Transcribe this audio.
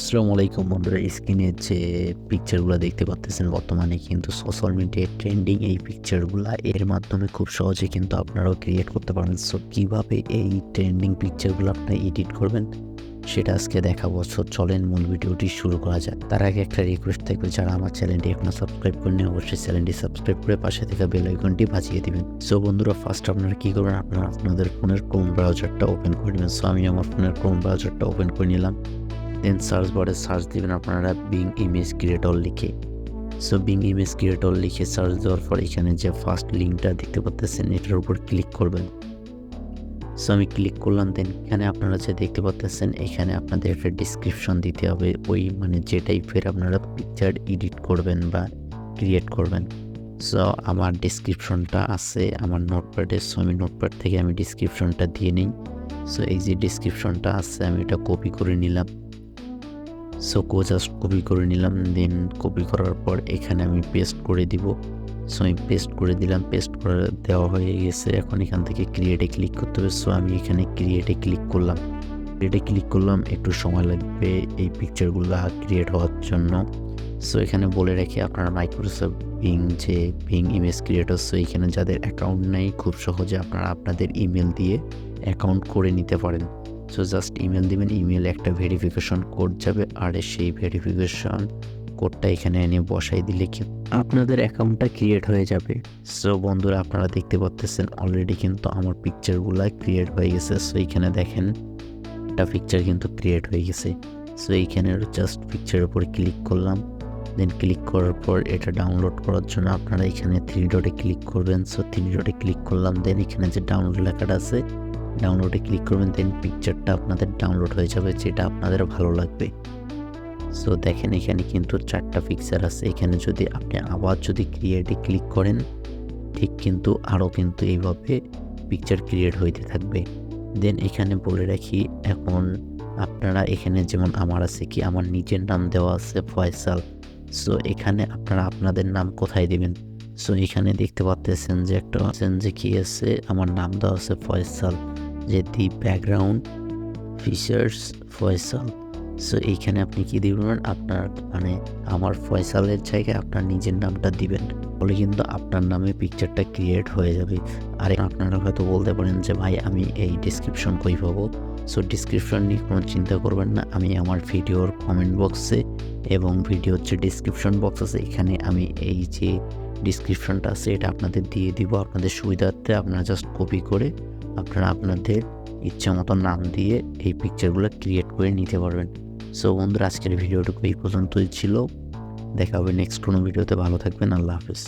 আসসালামু আলাইকুম বন্ধুরা, স্ক্রিনে যে পিকচারগুলো দেখতে পাচ্ছেন বর্তমানে কিন্তু সোশ্যাল মিডিয়ায় ট্রেন্ডিং এই পিকচারগুলা এর মাধ্যমে খুব সহজে কিন্তু আপনারাও ক্রিয়েট করতে পারেন। সো কীভাবে এই ট্রেন্ডিং পিকচারগুলো আপনি এডিট করবেন সেটা আজকে দেখাবো। সো চলেন মূল ভিডিওটি শুরু করা যাক। তার আগে একটা রিকোয়েস্ট থাকবে, যারা আমার চ্যানেলটি এখনো সাবস্ক্রাইব করেনি অবশ্যই চ্যানেলটি সাবস্ক্রাইব করে পাশে থাকা বেল আইকনটি বাজিয়ে দিবেন। সো বন্ধুরা, ফার্স্ট আপনারা কী করবেন, আপনারা আপনাদের ফোনের ক্রোম ব্রাউজারটা ওপেন করে নেবেন। সো আমি আমার ফোনের ক্রোম ব্রাউজারটা ওপেন করে নিলাম। দেন সার্চ বারে সার্চ দিবেন আপনারা বিং ইমেজ ক্রিয়েটর লিখে। সো বিং ইমেজ ক্রিয়েটর লিখে সার্চ দেওয়ার পর এখানে যে ফার্স্ট লিঙ্কটা দেখতে পাচ্ছেন এটার উপর ক্লিক করবেন। সো আমি ক্লিক করলাম। দেন এখানে আপনারা যে দেখতে পাচ্ছেন এখানে আপনাদের একটা ডিসক্রিপশন দিতে হবে, ওই যে টাইপের আপনারা পিকচার এডিট করবেন বা ক্রিয়েট করবেন। সো আমার ডিসক্রিপশনটা আছে আমার নোটপ্যাডে। সো আমি নোটপ্যাড থেকে আমি ডিসক্রিপশনটা দিয়ে নিই। সো এই যে ডিসক্রিপশনটা আছে আমি এটা কপি করে নিলাম। সো জাস্ট কপি করে নিলাম। দেন কপি করার পর এখানে আমি পেস্ট করে দিব। সো আমি পেস্ট করে দিলাম। পেস্ট করে দেওয়া হয়ে গেছে। এখন এখান থেকে ক্রিয়েটে ক্লিক করতে হবে। সো আমি এখানে ক্রিয়েটে ক্লিক করলাম। একটু সময় লাগবে এই পিকচারগুলো ক্রিয়েট হওয়ার জন্য। সো এখানে বলে রাখি, আপনারা Microsoft being image creator, so এখানে যাদের অ্যাকাউন্ট নেই খুব সহজে আপনারা আপনাদের ইমেল দিয়ে অ্যাকাউন্ট করে নিতে পারেন। সো জাস্ট ইমেল দিবেন, ইমেলে একটা ভেরিফিকেশন কোড যাবে, আর সেই ভেরিফিকেশন কোডটা এখানে এনে বসাই দিলে কি আপনাদের অ্যাকাউন্টটা ক্রিয়েট হয়ে যাবে। সো বন্ধুরা, আপনারা দেখতে পাচ্ছেন অলরেডি কিন্তু আমার পিকচারগুলো ক্রিয়েট হয়ে গেছে। সো এইখানে দেখেন একটা পিকচার কিন্তু ক্রিয়েট হয়ে গেছে। সো এইখানে জাস্ট পিকচারের উপর ক্লিক করলাম। দেন ক্লিক করার পর এটা ডাউনলোড করার জন্য আপনারা এখানে 3 ডটে ক্লিক করবেন। সো 3 ডটে ক্লিক করলাম। দেন এখানে যে ডাউনলোড লেখাটা আছে ডাউনলোডে ক্লিক করবেন। দেন পিকচারটা আপনাদের ডাউনলোড হয়ে যাবে যেটা আপনাদের ভালো লাগবে। সো দেখেন এখানে কিন্তু 4টা পিকচার আছে। এখানে যদি আপনি আবার ক্রিয়েটে ক্লিক করেন ঠিক কিন্তু আরও কিন্তু এইভাবে পিকচার ক্রিয়েট হইতে থাকবে। দেন এখানে বলে রাখি, এখন আপনারা এখানে যেমন আমার আছে কি আমার নিজের নাম দেওয়া আছে ফয়সাল। সো এখানে আপনারা আপনাদের নাম কোথায় দেবেন। সো এখানে দেখতে পাচ্ছেন যে একটা আছেন যে কি আছে, আমার নাম দেওয়া আছে ফয়সাল, যে দি ব্যাকগ্রাউন্ড ফিচার্স ফয়সাল। সো এইখানে আপনি কি দিবেন, আপনার আমার ফয়সালের জায়গায় আপনার নিজের নামটা দিবেন, বলে কিন্তু আপনার নামে পিকচারটা ক্রিয়েট হয়ে যাবে। আর আপনারা হয়তো বলতে পারেন যে ভাই আমি এই ডিসক্রিপশন কই পাবো। সো ডিসক্রিপশন নিয়ে কোনো চিন্তা করবেন না, আমি আমার ভিডিওর কমেন্ট বক্সে এবং ভিডিওর যে ডিসক্রিপশন বক্স আছে এখানে আমি এই যে ডিসক্রিপশনটা আছে এটা আপনাদের দিয়ে দিব। আপনাদের সুবিধার্থে আপনারা জাস্ট কপি করে আপনারা আপনাদের ইচ্ছা মতো নাম দিয়ে এই পিকচারগুলো ক্রিয়েট করে নিতে পারবেন। সো বন্ধুরা, আজকের ভিডিওটুকু এই পর্যন্তই ছিল। দেখা হবে নেক্সট কোনো ভিডিওতে। ভালো থাকবেন। আল্লাহ হাফেজ।